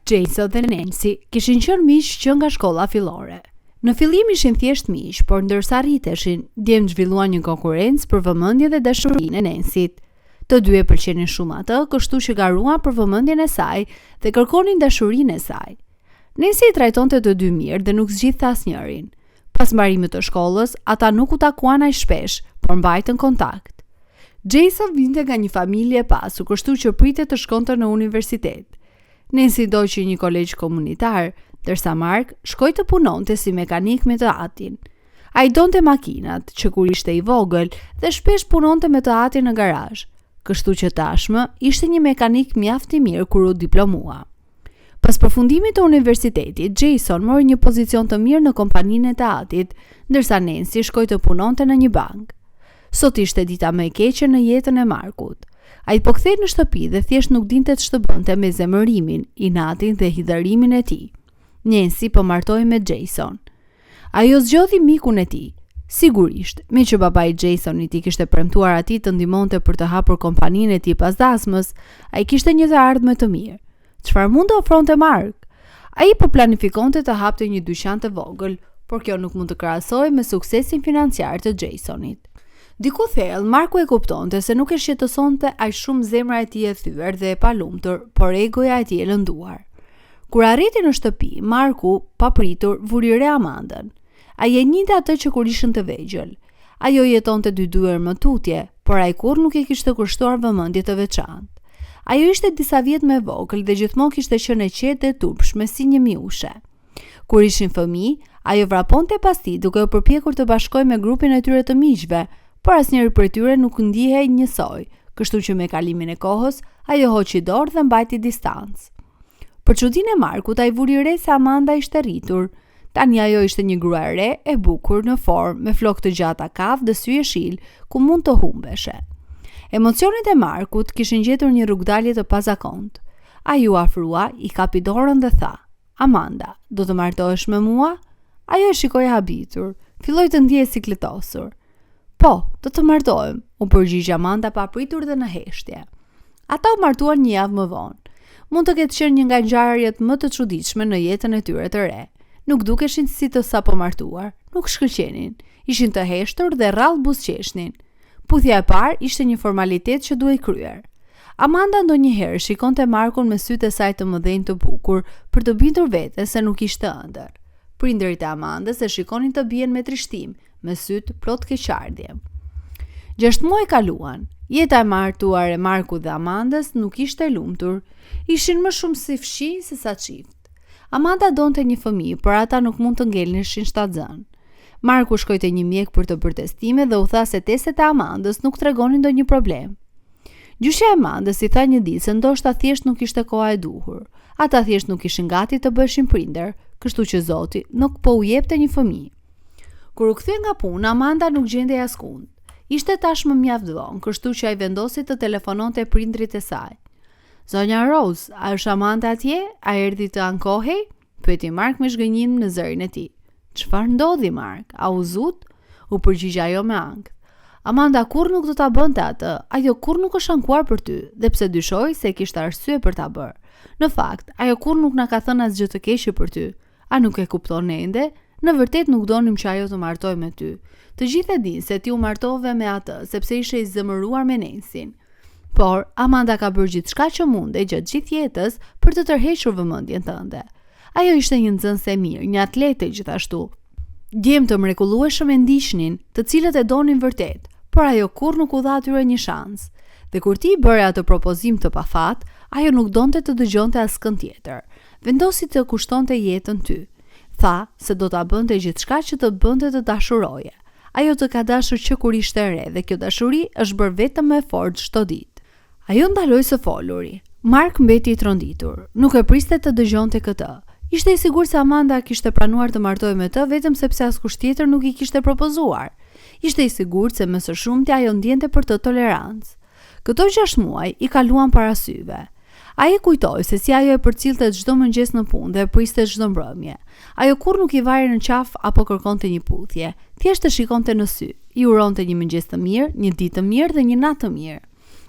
Jason dhe Nancy kishin qenë miq që nga shkolla fillore. Në fillim ishin thjesht miq, por ndërsa rriteshin, djemt zhvilluan një konkurrencë për vëmendjen dhe dashurinë e Nancyt. Të dy e pëlqenin shumë atë, kështu që garuan për vëmendjen e saj dhe kërkonin dashurinë e saj. Nancy i trajtonte të dy mirë dhe nuk zgjidhte asnjërin. Pas mbarimit të shkollës, ata nuk u takuan aq shpesh, por mbajtën kontakt. Jason vinte nga një familje e pasur, kështu që pritet të shkonte në universitet. Nancy doqi një kolegj komunitar, ndërsa Mark shkoi të punonte si mekanik me të atin. Ai donte makinat, që kur ishte i vogël dhe shpesh punonte me të atin në garazh, kështu që tashmë ishte një mekanik mjaft i mirë kur u diplomua. Pas përfundimit të universitetit, Jason mori një pozicion të mirë në kompaninë e të atit, ndërsa Nancy shkoi të punonte në një bank. Sot ishte dita më e keqe në jetën e Markut. Ai po kthehej në shtëpi dhe thjesht nuk dinte ç'të bënte me zemërimin, inatin dhe hidhërimin e tij. Nancy po martohej me Jason. Ajo zgjodhi mikun e tij. Sigurisht, me që babai Jasonit i kishte premtuar atij të ndihmonte për të hapur kompaninë e tij pas dasmës, ai kishte një të ardhmë të mirë. Çfarë mund të ofronte Mark? Ai po planifikonte të hapte një dyqan të vogël, por kjo nuk mund të krahasohej me suksesin financiar të Jasonit. Diku thellë, Marku e kuptonte se nuk e shqetësonte aq shumë zemra e tij e thyer dhe e palumtur, por egoja e tij e lënduar. Kur arriti në shtëpi, Marku, papritur, vuri re Amandën. Ai e njihte atë që kur ishin të vegjël. Ajo jetonte dy dyer më tutje, por ai kurrë nuk i kishte kushtuar vëmendje të veçantë. Ajo ishte disa vjet më e vogël dhe gjithmonë kishte qenë e qetë e turpshme si një miushe. Kur ishin fëmijë, ajo vraponte pas tij duke u përpjekur të bashkohej me grupin e tyre të miqve, por asnjëri prej tyre nuk ndihej njësoj, kështu që me kalimin e kohës, ajo hoqi dorë dhe mbajti distancë. Për çudinë e Markut, ai vuri re se Amanda ishte rritur. Tani ajo ishte një grua e re, e bukur, në formë, me flokë të gjata kafë dhe sy jeshil, ku mund të humbeshe. Emocionet e Markut kishin gjetur një rrugdalje të pazakontë. Ai u afrua, i kapi dorën dhe tha: "Amanda, do të martohesh me mua?" Ajo e shikoi habitur, filloi të ndjehej sikletosur. "Po, do të martohem," u përgjigj Amanda pa pritur dhe në heshtje. Ata u martuan një javë më vonë. Mund të ketë qenë një nga ngjarjet më të çuditshme në jetën e tyre të re. Nuk dukeshin si të sapo martuar, nuk shkëlqenin, ishin të heshtur dhe rrallë buzëqeshnin. Puthja e parë ishte një formalitet që duhej kryer. Amanda ndonjëherë shikonte Markun me sytë e saj të mëdhenj të bukur për të bindur vete se nuk ishte ëndër. Prindërit e Amandës e shikonin të bien me trishtim, me sytë plot keqardhje. 6 muaj kaluan. Jeta e martuar e Markut dhe Amandës nuk ishte e lumtur. Ishin më shumë si fshi se sa çift. Amanda donte një fëmijë, por ata nuk mund të ngelneshin shtatzën. Marku shkoi te një mjek për të bërë testime dhe u tha se testet e Amandës nuk tregonin ndonjë problem. Gjyshja e Amandës i tha një ditë se ndoshta thjesht nuk ishte koha e duhur. Ata thjesht nuk ishin gati të bëheshin prindër, kështu që Zoti nuk po u jepte një fëmijë. Kur u kthye nga puna, Amanda nuk gjendej askund. Ishte tashmë mjaft vonë, kështu që ai vendosi të telefononte prindrit e saj. "Zonja Rose, a është Amanda atje? A erdhi të ankohej?" pyeti Mark me zhgënjim në zërin e tij. "Çfarë ndodhi, Mark? A u zut?" u përgjigj ajo me ankth. "Amanda kurrë nuk do ta bënte atë. Ajo kurrë nuk është ankuar për ty, dhe pse dyshoj se kishte arsye për ta bërë. Në fakt, ajo kurrë nuk na ka thënë asgjë të keqe për ty. A nuk e kupton ende? Në vërtet nuk donim që ajo të martoj me ty. Të gjithë e dinë se ti u martove me atë sepse ishe i zëmëruar me Nancy. Por Amanda ka bërë gjithçka që mundej gjatë gjithë jetës për të tërhequr vëmendjen tënde. Ajo ishte një nxënëse e mirë, një atlete gjithashtu. Djemë të mrekullueshëm e ndiqnin, të cilët e donin vërtet, por ajo kurrë nuk u dha atyre një shans. Dhe kur ti i bëre atë propozim të pafat, ajo nuk donte të dëgjonte askënd tjetër. Vendosi të kushtonte jetën ty. Tha se do ta bënte gjithçka që të bënte të dashuroje. Ajo të ka dashur që kur ishte e re dhe kjo dashuri është bërë vetëm më e fortë çdo ditë. Ajo ndaloi së foluri. Mark mbeti i tronditur. Nuk e priste të dëgjonte këtë. Ishte i sigurt se Amanda kishte pranuar të martojë me të vetëm sepse askush tjetër nuk i kishte propozuar. Ishte i sigurt se më së shumti ajo ndjente për të tolerancë. Këto 6 muaj i kaluan para syve. Ai kujtoi se si ajo e përcillte çdo mëngjes në punë dhe e priste çdo mbrëmje. Ajo kurrë nuk i vari në qaf apo kërkonte një puthje, thjesht e shikonte në sy. I uronte një mëngjes të mirë, një ditë të mirë dhe një natë të mirë.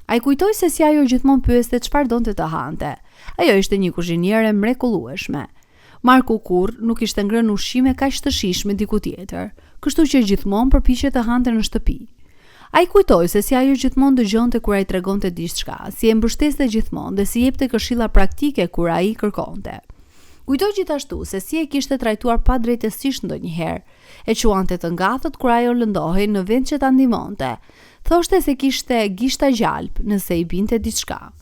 Ai kujtoi se si ajo gjithmonë pyeste çfarë donte të hante. Ajo ishte një kuzhiniere mrekullueshme. Marku kurrë nuk ishte ngrënë ushqime kaq të shijshme diku tjetër, kështu që gjithmonë përpiqej të hante në shtëpi. Ai kujtoi se si ajo gjithmonë dëgjonte kur ai tregonte diçka, si e mbështeste gjithmonë dhe si jepte këshilla praktike kur ai kërkonte. Kujtoi gjithashtu se si e kishte trajtuar pa drejtësisht ndonjëherë, e quante të ngatët kur ajo lëndohej në vend që ta ndihmonte. Thoshte se kishte gishta gjalp nëse i binte diçka.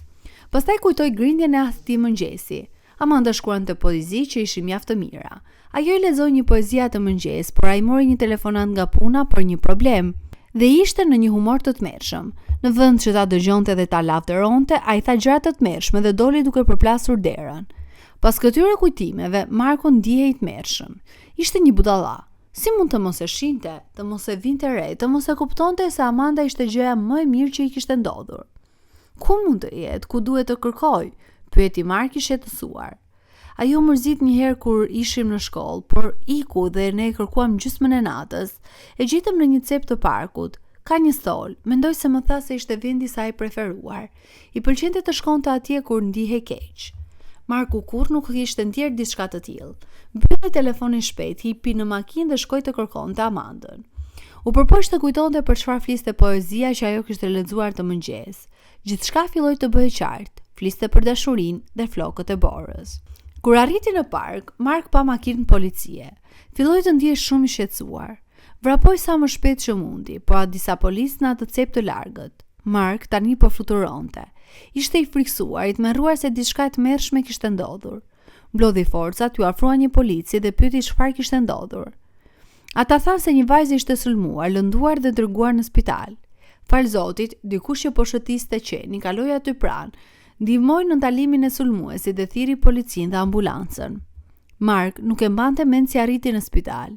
Pastaj kujtoi grindjen e atij mëngjesi. Amanda shkruante poezi që ishin mjaft të mira. Ajo i lexoi një poezi atë mëngjes, por ai mori një telefonat nga puna për një problem dhe ishte në një humor të tmerrshëm. Në vend që ta dëgjonte dhe ta lavdëronte, ai tha gjëra të tmerrshme dhe doli duke përplasur derën. Pas këtyre kujtimeve, Marko ndihej i tmerrshëm. Ishte një budalla. Si mund të mos e shinte, të mos e vinte re, të mos e kuptonte se Amanda ishte gjëja më e mirë që i kishte ndodhur. Ku mund të jetë, ku duhet të kërkoj? Pyeti Mark i shqetësuar. Ajo mërzit një herë kur ishim në shkollë, por iku dhe ne kërkuam gjysmën e natës. E gjitëm në një cep të parkut. Ka një stol, mendoj se më tha se ishte vendi sa i preferuar. I pëlqente të shkonte atje kur ndihej keq. Marku kurrë nuk kishte ndjerë diçka të tillë. Mbylloi telefonin shpejt, hipi në makinë dhe shkoi të kërkonte Amandën. U përpoq të kujtonte për çfarë fliste poezia që ajo kishte lexuar të mëngjes. Gjithçka filloi të bëhej qartë. Fliste për dashurinë dhe flokët e borës. Kur arriti në park, Mark pa makinë policie. Filloi të ndihej shumë i shqetësuar. Vrapoi sa më shpejt që mundi, pa disa policë në atë cep të largët. Mark tani po fluturonte. Ishte i friksuar, i tmerruar se diçka e tmerrshme kishte ndodhur. Mblodhi forcat, ju afrua një polici dhe pyeti çfarë kishte ndodhur. Ata thanë se një vajzë ishte sulmuar, lënduar dhe dërguar në spital. Fal Zotit, dikush që po shëtiste qenin kaloi aty pranë, ndihmoi në ndalimin e sulmuesit dhe thiri policinë dhe ambulancën. Mark nuk e mbante mend si arriti në spital.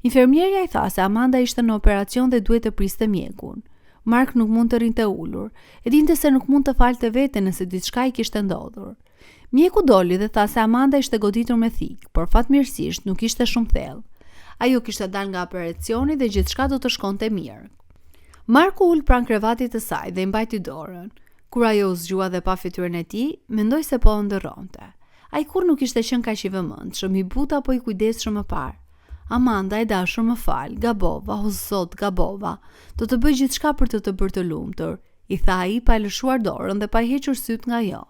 Infermierja i tha se Amanda ishte në operacion dhe duhet të priste mjekun. Mark nuk mund të rinte ulur, e dinte se nuk mund të falte veten nëse diçka i kishte ndodhur. Mjeku doli dhe tha se Amanda ishte goditur me thikë, por fatmirësisht nuk ishte shumë thellë. Ajo kishte dalë nga operacioni dhe gjithçka do të shkonte mirë. Marku ul pranë krevatit të saj dhe i mbajti dorën. Kur ajo u zgjua dhe pa fytyrën e tij, mendoi se po ndërronte. Ai kurrë nuk ishte qenë kaq i vëmendshëm, i buta apo i kujdesshëm më parë. Amanda e dashur më fal, gabova, o Zot, gabova. Do të bëj gjithçka për të bërë të lumtur, i tha ai pa lëshuar dorën dhe pa hequr syt nga ajo.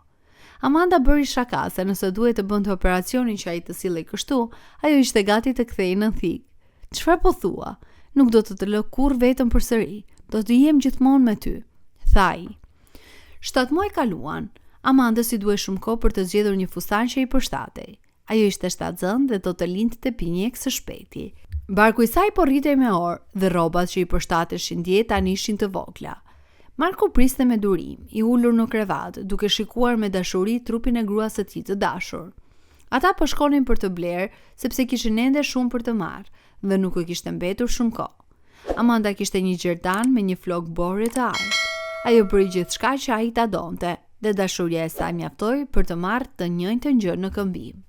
Amanda bëri shaka se nëse duhet të bënte operacionin që ai të sillej kështu, ajo ishte gati të kthehej në thikë. Çfarë po thua? Nuk do të lë kurrë vetëm përsëri. Do të jem gjithmonë me ty, tha ai. 7 muaj kaluan. Amanda si duhej shumë kohë për të zgjedhur një fustan që i përshtatej. Ajo ishte shtatzën dhe do të lindte të pinjek së shpejti. Barku i saj po rritej me orë dhe rrobat që i përshtateshin dje tani ishin të vogla. Marko priste me durim, i ulur në krevat, duke shikuar me dashuri trupin e gruas së tij të dashur. Ata po shkonin për të blerë sepse kishin ende shumë për të marrë dhe nuk u kishte mbetur shumë kohë. Amanda kishte një gjerdan me një flok borë të artë. Ajo bëri gjithçka që ai ta donte dhe dashuria e saj mjaftoi për të marrë të njëjtën gjë në këmbim.